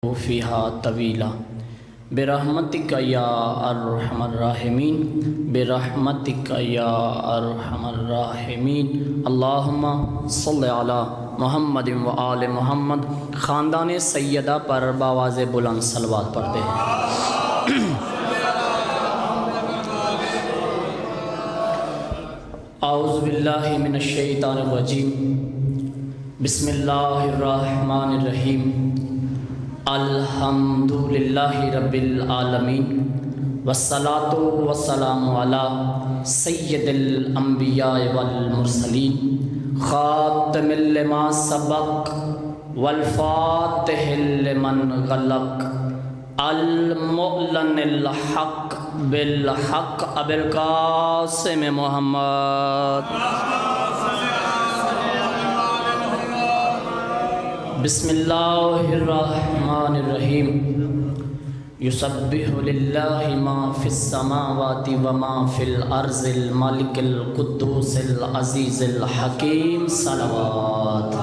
فيها طويلا برحمتك يا ارحم الراحمين برحمتك يا ارحم الراحمين اللہم صل علی محمد و آل محمد۔ خاندان سیدہ پر باواز بلند صلوات پڑھتے ہیں۔ اعوذ باللہ من الشیطان الرجیم، بسم اللہ الرحمن الرحیم، الحمد للہ رب العالمین، والصلاة والسلام علی سید الانبیاء والمرسلین، خاتم لما سبق والفاتح لمن غلق، المعلن الحق بالحق ابو القاسم محمد۔ بسم اللہ الرحمن الرحیم، یسبح للہ ما فی السماوات وما فی الارض الملک القدوس العزیز الحکیم، صلوات۔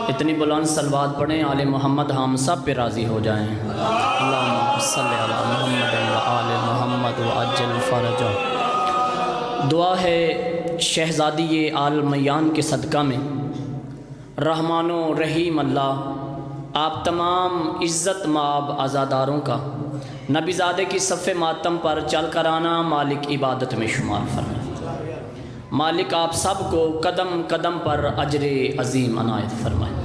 اتنی بلند صلوات پڑھیں آل محمد ہم سب پہ راضی ہو جائیں۔ اللہم صلی علی محمد و آل محمد وعجل فرجہ۔ دعا ہے شہزادی آل میان کے صدقہ میں، رحمان و رحیم اللہ آپ تمام عزت مآب عزاداروں کا نبی زادے کی صف ماتم پر چل کر آنا مالک عبادت میں شمار فرمائے۔ مالک آپ سب کو قدم قدم پر اجر عظیم عنایت فرمائے۔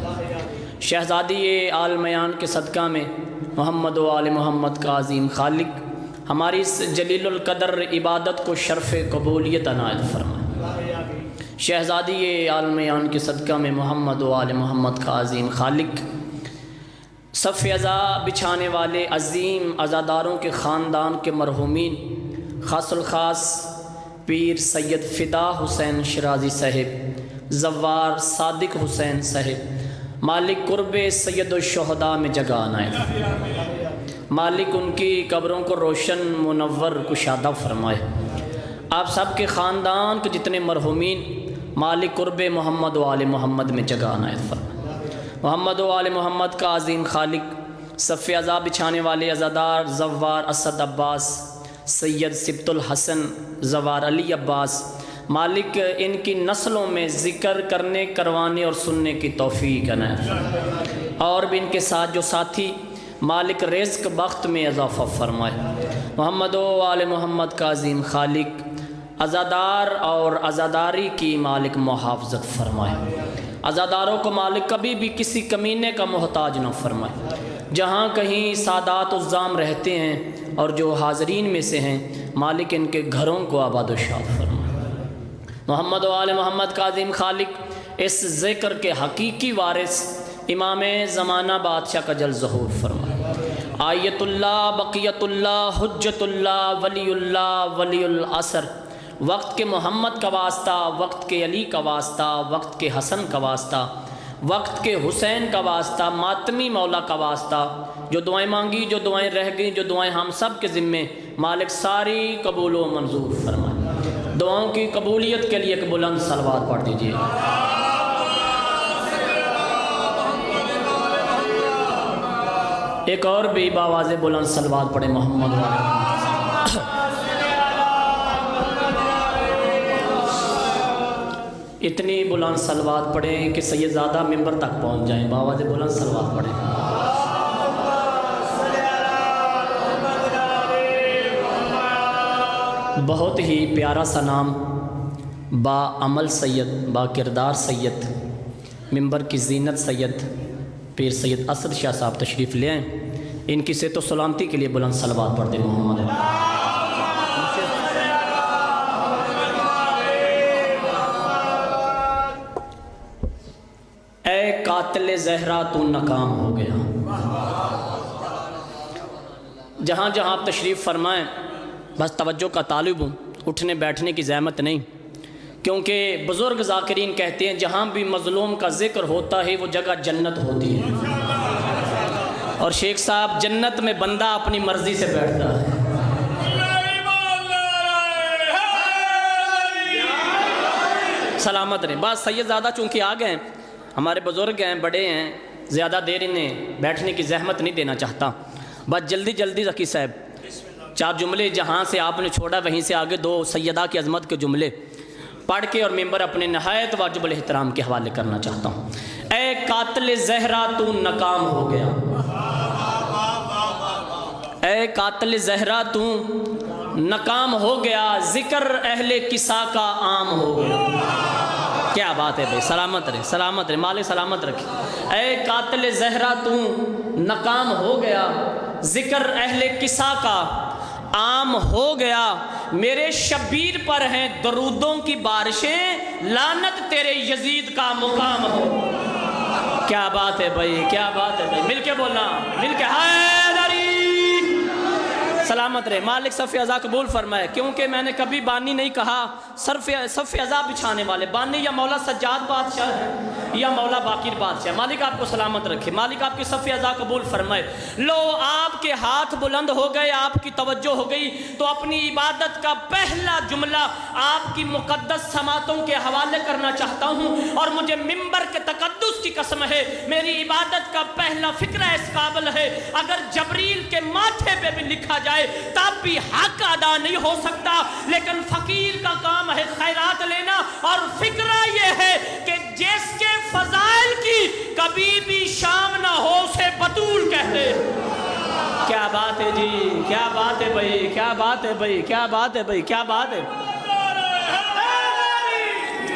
شہزادی آل میان کے صدقہ میں محمد و آل محمد کا عظیم خالق ہماری اس جلیل القدر عبادت کو شرف قبولیت عنایت فرمائے۔ شہزادی آل میان کے صدقہ میں محمد و آل محمد کا عظیم خالق صف عزا بچھانے والے عظیم عزاداروں کے خاندان کے مرحومین، خاص الخاص پیر سید فدا حسین شرازی صاحب، زوار صادق حسین صاحب، مالک قرب سید الشہداء میں جگہ عنایت، مالک ان کی قبروں کو روشن منور کشادہ فرمائے۔ آپ سب کے خاندان کے جتنے مرحومین مالک قرب محمد و آل محمد میں جگہ عنایت فرمائے۔ محمد و آل محمد کا عظیم خالق صف عزا بچھانے والے عزادار زوار اسد عباس، سید سبت الحسن، زوار علی عباس، مالک ان کی نسلوں میں ذکر کرنے، کروانے اور سننے کی توفیق عنایت فرمائے، اور بھی ان کے ساتھ جو ساتھی مالک رزق بخت میں اضافہ فرمائے۔ محمد و آل محمد کا عظیم خالق عزادار اور عزاداری کی مالک محافظت فرمائے۔ عزاداروں کو مالک کبھی بھی کسی کمینے کا محتاج نہ فرمائے۔ جہاں کہیں سادات الزام رہتے ہیں اور جو حاضرین میں سے ہیں، مالک ان کے گھروں کو آباد و شاد فرمائے۔ محمد و آل محمد کا عظیم خالق اس ذکر کے حقیقی وارث امام زمانہ بادشاہ کا جل ظہور فرمائے۔ آیت اللہ، بقیت اللہ، حجت اللہ، ولی اللہ، ولی العصر، وقت کے محمد کا واسطہ، وقت کے علی کا واسطہ، وقت کے حسن کا واسطہ، وقت کے حسین کا واسطہ، ماتمی مولا کا واسطہ، جو دعائیں مانگی، جو دعائیں رہ گئیں، جو دعائیں ہم سب کے ذمے، مالک ساری قبول و منظور فرمائے۔ دعاؤں کی قبولیت کے لیے ایک بلند صلوات پڑھ دیجیے۔ ایک اور بھی باواز بلند صلوات پڑھے محمد و آل محمد۔ اتنی بلند صلوات پڑھیں کہ سیدزادہ ممبر تک پہنچ جائیں، باواز بلند صلوات پڑھیں۔ بہت ہی پیارا سا نام، با عمل سید، با کردار سید، ممبر کی زینت سید، پیر سید اسد شاہ صاحب تشریف لے آئیں۔ ان کی صحت و سلامتی کے لیے بلند صلوات پڑھ دیں محمد۔ اے قاتل زہرا تو ناکام ہو گیا۔ جہاں جہاں آپ تشریف فرمائیں، بس توجہ کا طالب ہوں، اٹھنے بیٹھنے کی زحمت نہیں، کیونکہ بزرگ ذاکرین کہتے ہیں جہاں بھی مظلوم کا ذکر ہوتا ہے وہ جگہ جنت ہوتی ہے، اور شیخ صاحب جنت میں بندہ اپنی مرضی سے بیٹھتا ہے۔ سلامت رہیں. بس سید زادہ چونکہ آ گئے ہیں, ہمارے بزرگ ہیں, بڑے ہیں, زیادہ دیر انہیں بیٹھنے کی زحمت نہیں دینا چاہتا. بس جلدی جلدی ذکی صاحب 4 جملے جہاں سے آپ نے چھوڑا وہیں سے آگے 2 سیدہ کی عظمت کے جملے پڑھ کے اور ممبر اپنے نہایت واجب الاحترام کے حوالے کرنا چاہتا ہوں. اے قاتل زہرا تو ناکام ہو گیا, اے قاتل زہرا تو ناکام ہو گیا, ذکر اہل کسا کا عام ہو گیا. کیا بات ہے بھائی, سلامت رہے, سلامت رہے, مالک سلامت رکھے. اے قاتل زہرا تو ناکام ہو گیا, ذکر اہل کسا کا عام ہو گیا. میرے شبیر پر ہیں درودوں کی بارشیں, لعنت تیرے یزید کا مقام ہو. کیا بات ہے بھائی, کیا بات ہے بھائی, مل کے بولنا, مل کے حیدری. سلامت رہے. مالک صف ازا قبول فرمائے, کیونکہ میں نے کبھی بانی نہیں کہا صف ازا بچھانے والے بانی یا مولا سجاد بادشاہ ہے یا مولا باقر بادشاہ. مالک آپ کو سلامت رکھے, مالک آپ کی صف ازا قبول فرمائے. لو آپ کے ہاتھ بلند ہو گئے, آپ کی توجہ ہو گئی, تو اپنی عبادت کا پہلا جملہ آپ کی مقدس سماعتوں کے حوالے کرنا چاہتا ہوں, اور مجھے ممبر کے تقدس کی قسم ہے میری عبادت کا پہلا فکرہ اس قابل ہے, اگر جبریل کے ماتھے پہ بھی لکھا جائے تب بھی حق ادا نہیں ہو سکتا, لیکن فقیر کا کام ہے خیرات لینا, اور فکرہ یہ ہے کہ جس کے فضائل کی کبھی بھی شام نہ ہو اسے بطول کہتے. کیا بات ہے جی, کیا بات ہے بھائی, کیا بات ہے بھائی, کیا بات ہے بھائی, کیا بات ہے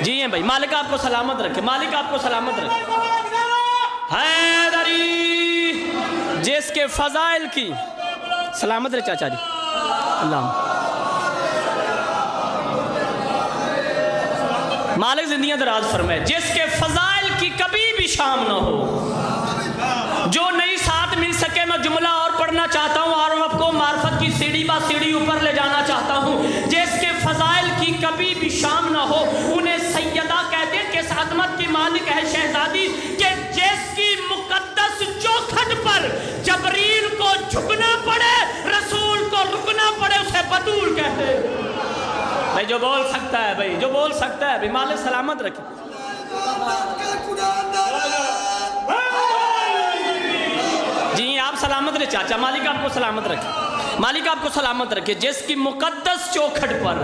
جی ہیں بھائی. مالک آپ کو سلامت رکھے, مالک آپ کو سلامت رکھے. حیدری جس کے فضائل کی, سلامت رہے چاچا جی, اللہ مالک زندگیاں دراز فرمائے. جس کے فضائل کی کبھی بھی شام نہ ہو, جو نہیں ساتھ مل سکے, میں جملہ اور پڑھنا چاہتا ہوں اور آپ کو معرفت کی سیڑھی با سیڑھی اوپر لے جانا چاہتا ہوں. جس کے فضائل کی کبھی بھی شام نہ ہو انہیں سیدہ کہتے ہیں, کہ اس عظمت کی مالک ہے شہزادی, کہ جس کی مقدس چوکھٹ پر جبریل کو جھکنا پڑے, رسول کو رکنا پڑے, اسے بطول کہتے ہیں. بھائی جو بول سکتا ہے, بھائی جو بول سکتا ہے, بھائی مالک سلامت رکھے. جی آپ سلامت رہے چاچا, مالک آپ کو سلامت رکھے, مالک آپ کو سلامت رکھے. جس کی مقدس چوکھٹ پر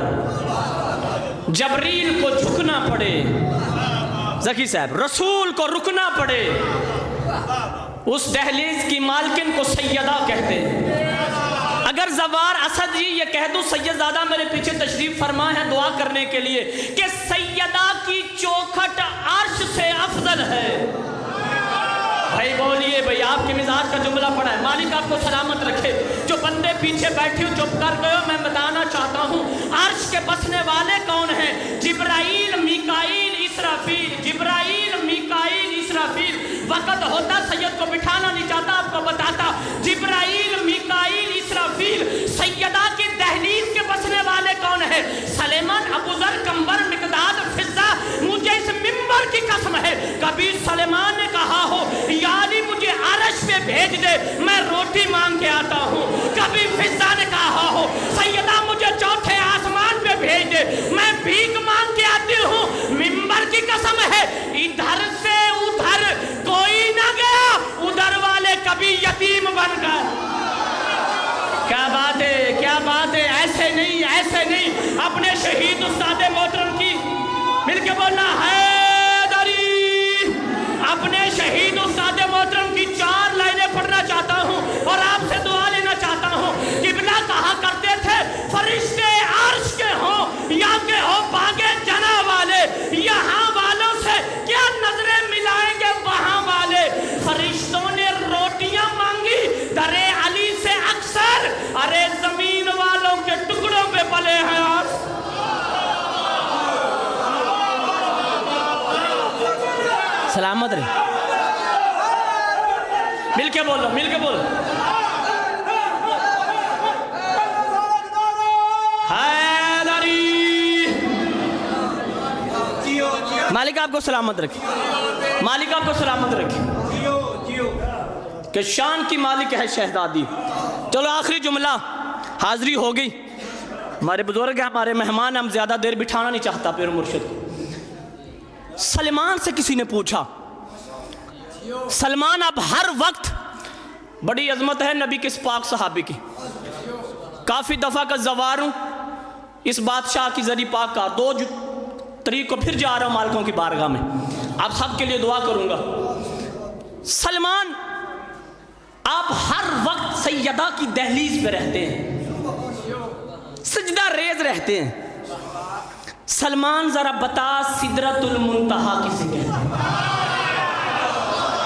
جبریل کو جھکنا پڑے, ذکی صاحب رسول کو رکنا پڑے, اس دہلیز کی مالکن کو سیدہ کہتے ہیں. اگر زوار اسد جی یہ کہہ دوں, سید زادہ میرے پیچھے تشریف فرما ہے دعا کرنے کے لیے, کہ سیدہ کی چوکھٹ عرش سے افضل ہے. بھائی بولیے بھائی, آپ کے مزاج کا جملہ پڑا ہے. مالک آپ کو سلامت رکھے. جو بندے پیچھے بیٹھے ہو چپ کر گئے ہو, میں بتانا چاہتا ہوں عرش کے بسنے والے کون ہیں. جبرائیل, میکائیل, اسرافیل. جبرائیل, میکائیل, اسرافیل. وقت ہوتا سید کو بٹھانا نہیں چاہتا, آپ کو بتاتا. جبرائیل, میکائیل, اسرافیل. سیدہ کی دہلیز کے بسنے والے کون ہیں. سلیمان, ابوذر, کمبر, مقداد, فضہ. مجھے اس ممبر کی قسم ہے کبھی سلیمان نے کہا ہو یا علی مجھے عرش پہ بھیج دے, میں روٹی مانگ کے آتا ہوں. کبھی فضہ نے کہا ہو سیدہ مجھے چوتھے آسمان پہ بھیج دے, میں بھیک مانگ کے آتی ہوں. ممبر کی قسم ہے ادھر سے ادھر کوئی نہ گیا, ادھر والے کبھی یتیم بن گئے. کیا بات ہے, کیا بات ہے. ایسے نہیں, ایسے نہیں. اپنے شہید استاد محترم کی مل کے بولنا حیدری, اپنے شہید استاد محترم کی 4 لائنیں پڑھنا چاہتا ہوں اور آپ سے دعا لینا چاہتا ہوں. قبلہ کہا کرتے تھے فرشتے عرش کے ہوں یا کہ ہو باغے جنا والے, یہاں والوں سے کیا نظریں ملائیں گے وہاں والے. فرشتوں نے روٹیاں مانگی درے علی سے اکثر, ارے زمین والوں کے ٹکڑوں پہ پلے ہیں آپ. سلامت رہے, مل کے بولو, مل کے بولو. حیدری, مالک آپ کو سلامت رکھے, مالک آپ کو سلامت رکھے. کہ شان کی مالک ہے شہزادی. چلو آخری جملہ, حاضری ہو گئی. ہمارے بزرگ ہیں, ہمارے مہمان ہیں, ہم زیادہ دیر بٹھانا نہیں چاہتا پیر مرشد کو. سلمان سے کسی نے پوچھا، سلمان اب ہر وقت، بڑی عظمت ہے نبی کے اس پاک صحابی کی، کافی دفعہ کا زوار ہوں اس بادشاہ کی ذری پاک کا، 2 تاریخ کو پھر جا رہا ہوں مالکوں کی بارگاہ میں، آپ سب کے لیے دعا کروں گا۔ سلمان آپ ہر وقت سیدہ کی دہلیز پہ رہتے ہیں، سجدہ ریز رہتے ہیں، سلمان ذرا بتا سدرۃ المنتہا کسے کہتے ہیں؟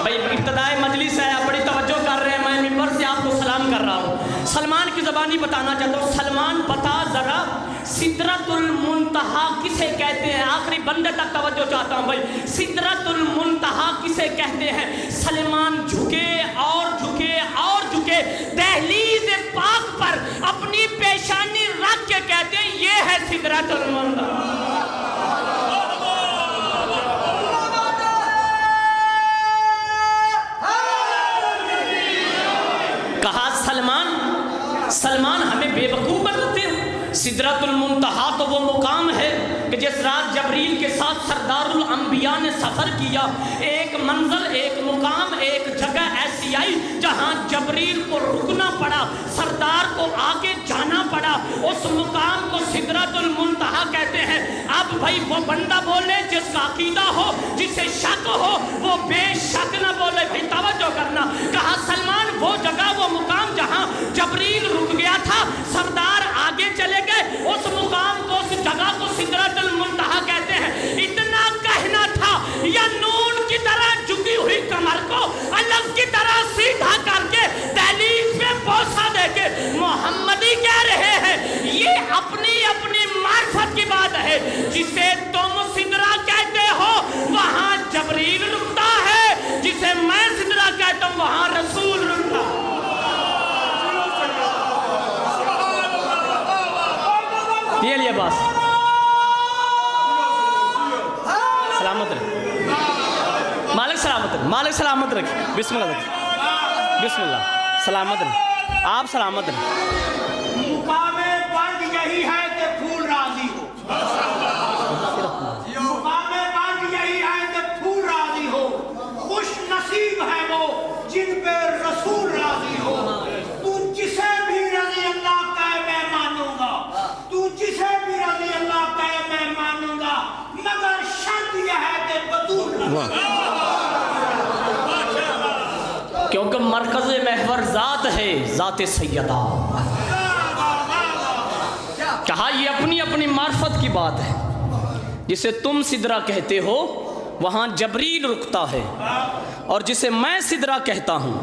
بھائی ابتدائے مجلس ہے، آپ بڑی توجہ کر رہے ہیں، میں ممبر سے آپ کو سلام کر رہا ہوں، سلمان کی زبانی بتانا چاہتا ہوں، سلمان بتا ذرا سدرۃ المنتہا کسے کہتے ہیں؟ آخری بندے تک توجہ چاہتا ہوں بھائی، سدرۃ المنتہا کسے کہتے ہیں؟ سلمان جھکے اور جھکے اور جھکے، دہلیز پاک پر اپنی پیشانی رکھ کے کہتے ہیں یہ ہے سدرۃ المنتہا۔ کہا سلمان ہمیں بے وقوف بناتے ہو، سدرۃ المنتہا تو وہ مقام ہے کہ جس رات جبریل کے ساتھ سردار الانبیاء نے سفر کیا، ایک منزل، ایک مقام، ایک جگہ ایسی آئی جہاں جبریل کو رکنا پڑا، سردار کو آگے جانا پڑا، اس مقام کو سدرۃ المنتہا کہتے ہیں۔ اب بھائی وہ بندہ بولے جس کا عقیدہ ہو، جسے شک ہو، وہ بے شک نہ بولے، بھائی توجہ کرنا۔ کہا سلمان وہ جگہ، وہ مقام جہاں جبریل رک گیا تھا، سردار آگے چلے گئے، اس مقام کو، اس جگہ کو سدرۃ المنتہا کہتے ہیں۔ اتنا کہنا تھا یا نون کی طرح جھکی ہوئی کمر کو الگ کی طرح سیدھا کر کے دہلیز پہ بوسہ دے کے محمدی کہہ رہے ہیں، یہ اپنی اپنی معرفت کی بات ہے۔ جسے تم سدرہ کہتے ہو وہاں جبریل رکتا ہے، جسے میں سدرہ کہتا ہوں وہاں رسول رکتا ہے۔ یہ لیے باس سلامت رکھ، مالک سلامت رکھ، مالک سلامت رکھ، بسم اللہ رکھ، بسم اللہ سلامت رکھ، آپ سلامت رکھ۔ مقام بند یہی ہے کہ پھول راضی ہو، مقام بند یہی ہے کہ پھول راضی ہو، خوش نصیب ہے وہ جن پہ رسول راضی ہو۔ تو جسے بھی رضی اللہ کہے میں مانوں گا، تو جسے بھی رضی اللہ کہے میں مانوں گا، مگر شرط یہ ہے کہ بدور رہے، کیونکہ مرکز محور ذات ہے، ذات سیدہ۔ کہا یہ اپنی اپنی معرفت کی بات ہے، جسے تم سدرہ کہتے ہو وہاں جبریل رکتا ہے، اور جسے میں سدرہ کہتا ہوں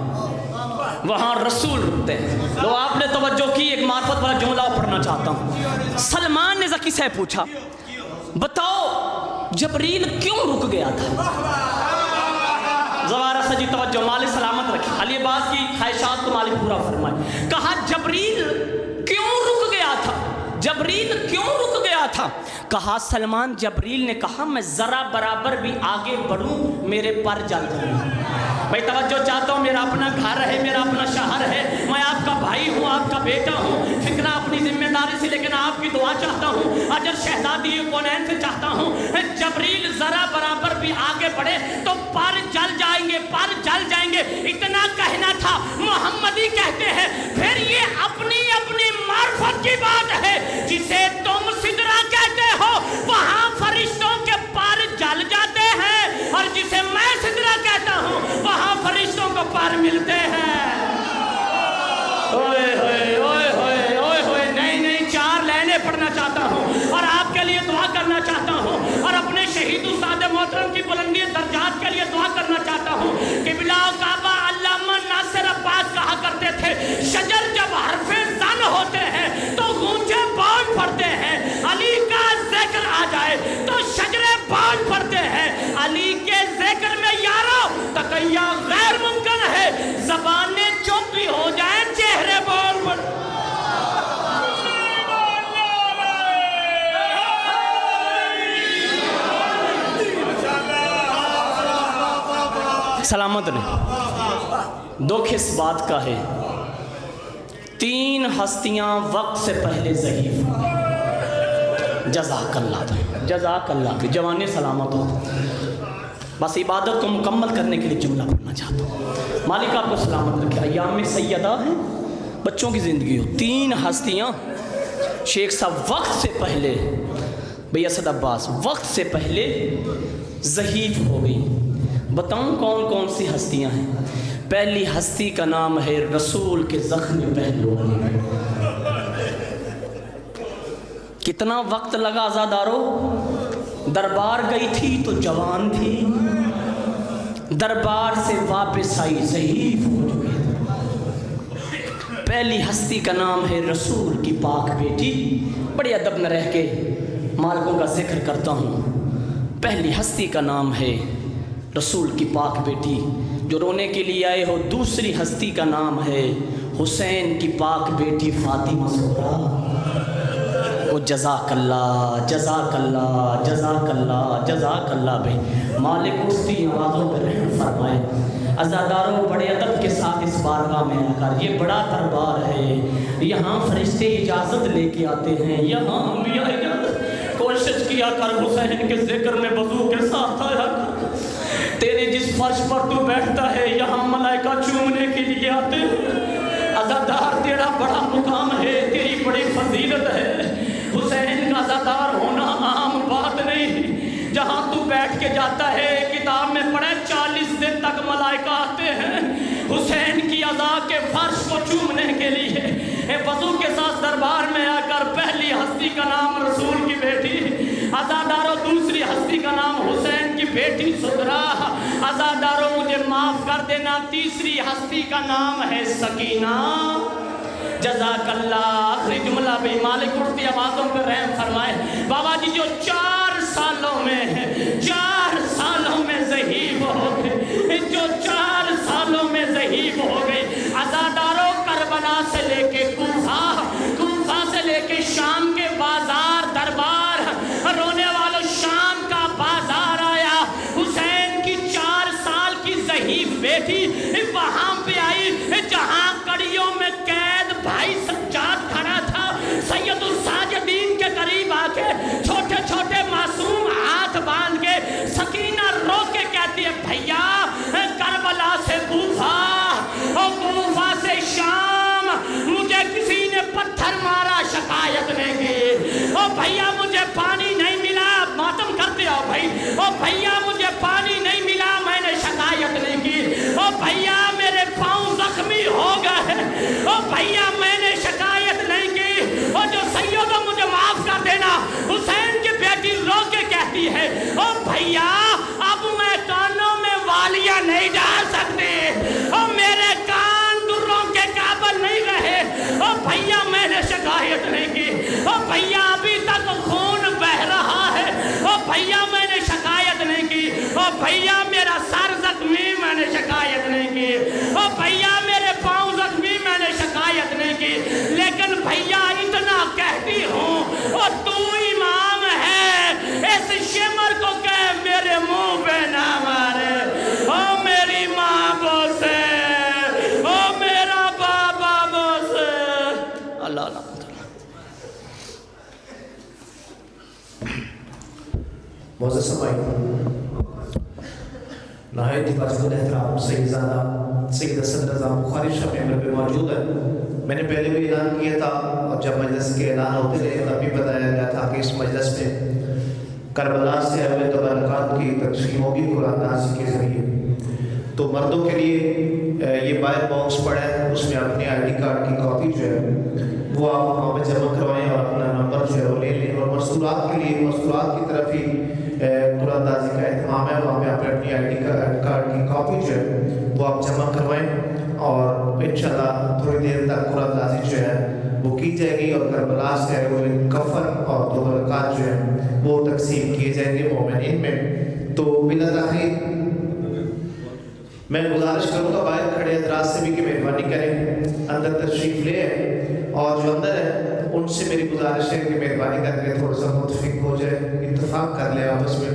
وہاں رسول رکتے ہیں۔ لو آپ نے توجہ کی، ایک معرفت والا جملہ پڑھنا چاہتا ہوں۔ سلمان نے ذکی سے پوچھا بتاؤ جبریل کیوں رک گیا تھا؟ زوارہ سجی توجہ، مالک سلامت رکھے، علی عباس کی خواہشات کو مالک پورا فرمائے۔ کہا جبریل کیوں رک گیا تھا؟ جبریل کیوں رک گیا تھا؟ کہا سلمان جبریل نے کہا میں ذرا برابر بھی آگے بڑھوں میرے پر جل جائیں۔ بھائی توجہ چاہتا ہوں، میرا اپنا گھر ہے، میرا اپنا شہر ہے، میں آپ کا بھائی ہوں، آپ کا بیٹا ہوں، فکرہ اپنی ذمہ داری سے، لیکن آپ کی دعا چاہتا ہوں، اجر شہزادی کونین سے چاہتا ہوں۔ جبریل ذرا برابر بھی آگے بڑھے تو پر جل جائیں گے، پر جل جائیں گے، اتنا کہنا تھا۔ محمدی کہتے ہیں پھر یہ اپنی اپنی معرفت کی بات ہے، جسے تم سدرہ کہتے ہو وہاں فرشتوں کے پر جل جاتے ہیں، اور جسے میں سدرہ کہتا ہوں وہاں فرشتوں کو پر ملتے ہیں۔ اوئے ہوئے اوئے ہوئے اوئے ہوئے، نہیں 4 لائنیں پڑھنا چاہتا ہوں اور آپ کے لیے دعا کرنا چاہتا ہوں، اور اپنے شہید استاد محترم کی بلندی درجات کے لیے دعا کرنا چاہتا ہوں۔ قبلہ کعبہ علامہ ناصر عباس کہا کرتے تھے شجر جب حرف زن ہوتے ہیں تو گونجے بانڈ پڑتے ہیں، علی کا ذکر آ جائے تو شجرے بانڈ پڑتے ہیں، علی کے ذکر میں یارو تقیہ غیر ممکن ہے، زبانیں چپ بھی ہو جائیں چہرے بانڈ پڑتے ہیں۔ سلامت رہے۔ دکھ اس بات کا ہے 3 ہستیاں وقت سے پہلے ضعیف۔ جزاک اللہ، جزاک اللہ، جوانی سلامت ہو۔ بس عبادت کو مکمل کرنے کے لیے جملہ پڑھنا چاہتا ہوں۔ مالک آپ کو سلامت رکھے۔ ایام سیدہ ہیں، بچوں کی زندگی ہو، 3 ہستیاں شیخ صاحب وقت سے پہلے، بھئی اسد عباس وقت سے پہلے ضعیف ہو گئی۔ بتاؤں کون کون سی ہستیاں ہیں؟ پہلی ہستی کا نام ہے رسول کے زخمی پہلو۔ کتنا وقت لگا عزادارو؟ دربار گئی تھی تو جوان تھی، دربار سے واپس آئی ضعیف ہو چکی تھی۔ پہلی ہستی کا نام ہے رسول کی پاک بیٹی۔ بڑے ادب نہ رہ کے مالکوں کا ذکر کرتا ہوں۔ پہلی ہستی کا نام ہے رسول کی پاک بیٹی جو رونے کے لیے آئے ہو۔ دوسری ہستی کا نام ہے حسین کی پاک بیٹی فاطمہ زہرا۔ وہ جزاک اللہ جزاک اللہ جزاک اللہ جزاک اللہ بھائی۔ مالک اٹھتی آوازوں پر رحم فرمائے۔ عزاداروں بڑے ادب کے ساتھ اس بارگاہ میں آ کر، یہ بڑا دربار ہے، یہاں فرشتے اجازت لے کے آتے ہیں، یہاں انبیاء اجازت۔ کوشش کیا کر حسین کے ذکر میں وضو کے ساتھ آیا کر۔ تیرے جس فرش پر تو بیٹھتا ہے یہاں ملائکہ چومنے کے لیے آتے ہیں۔ عزادار تیرا بڑا مقام ہے، تیری بڑی فضیلت ہے۔ حسین کا عزادار ہونا عام بات نہیں۔ جہاں تو بیٹھ کے جاتا ہے کتاب میں پڑھے 40 دن تک ملائکہ آتے ہیں حسین کی عزا کے فرش کو چومنے کے لیے۔ وضو کے ساتھ دربار میں آ کر پہلی ہستی کا نام رسول کی بیٹی عزاداروں، دوسری ہستی کا نام حسین کی بیٹی زہرا۔ عزاداروں مجھے معاف کر دینا، تیسری ہستی کا نام ہے سکینہ۔ جزاک اللہ۔ آخری جملہ بھی مالک اٹھتی آوازوں پر رحم فرمائے۔ بابا جی جو 4 سالوں میں ضعیف ہو گئے، جو 4 سالوں میں ضعیف ہو گئے۔ عزاداروں کربلا سے لے کے کوفہ سے لے کے شام کے بازار دربار، رونے والوں شام کا بازار آیا۔ حسین کی 4 سال کی ضعیف بیٹی وہاں پہ آئی جہاں کڑیوں میں قید بھائی سجاد کھڑا تھا۔ سید الساجدین کے قریب آ کے چھوٹے چھوٹے معصوم ہاتھ باندھ کے سکینہ رو کے کہتی ہے بھیا کربلا سے کوفہ اور کوفہ سے شام مجھے کسی نے پتھر مارا شکایت نہیں کی، اور بھیا مجھے پانی نہیں ملا، ماتم کرتے ہو بھائی، اور بھیا مجھے پانی نہیں ملا میں نے شکایت نہیں کی، اور بھیا میرے پاؤں زخمی ہو گئے، اور بھیا میں نے شکایت نہیں کی، اور جو سیدوں مجھے معاف کر دینا۔ حسین کی بیٹی رو کے کہتی ہے او بھیا اب میں کانوں میں والیاں نہیں ڈال سکتی، اور میرے کان دروں کے قابل نہیں رہے، اور بھیا میں نے شکایت نہیں کی، اور بھیا ابھی تک خون بہ رہا ہے، اور بھیا میں نے شکایت نہیں کی، اور بھیا میرا سر زخمی میں نے شکایت نہیں کی، اور بھیا میرے پاؤں زخمی میں نے شکایت نہیں کی، لیکن بھیا اتنا کہتی ہوں اور تو امام ہے، اس شمر کو کہہ میرے منہ پہ نہ مارے، او میری ماں بوسے، او میرا بابا بوسے۔ اللہ اللہ معزز سماعین، نہایت ہی واجب احترام سیدزادہ سید اسد رضا بخاری شاہ ممبر پہ موجود ہے۔ میں نے پہلے بھی اعلان کیا تھا اور جب مجلس کے اعلان ہوتے رہے تب بھی بتایا گیا تھا کہ اس مجلس میں کربلا سے اہل تبرکات کی تقسیم ہوگی قرآن نازل کے ذریعے۔ تو مردوں کے لیے یہ باہر باکس پڑا ہے، اس میں اپنے آئی ڈی کارڈ کی کاپی جو ہے وہ آپ وہاں پہ جمع کروائیں اور اپنا نمبر جو ہے وہ لے لیں، اور مستورات کے لیے مستورات کی طرف ہی قرآن نازل کا اہتمام ہے، وہاں پہ اپنی آئی ڈی کارڈ کی کاپی جو ہے وہ آپ جمع کروائیں، اور انشاءاللہ تھوڑی دیر تک قرآن نازل جو ہے وہ کی جائے گی، اور کربلا سے وہ کفن اور تبرکات جو ہے وہ تقسیم کیے جائیں گے مومنین میں۔ تو بلا تاخیر میں گزارش کروں گا باہر کھڑے حضرات سے بھی کہ مہربانی کریں اندر تشریف لے آئیں، اور جو اندر ہے ان سے میری گزارش ہے کہ مہربانی کر کے تھوڑا سا متفق ہو جائے، اتفاق کر لیں آپس میں۔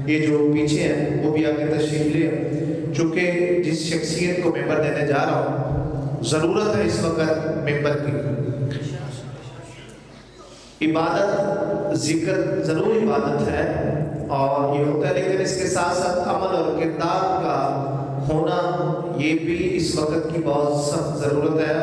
یہ جو پیچھے ہیں وہ بھی آگے تشریف لے، چونکہ جس شخصیت کو ممبر دینے جا رہا ہوں ضرورت ہے اس وقت ممبر کی۔ عبادت ذکر ضرور عبادت ہے، اور یہ ہوتا ہے، لیکن اس کے ساتھ ساتھ عمل اور کردار کا ہونا یہ بھی اس وقت کی بہت سخت ضرورت ہے.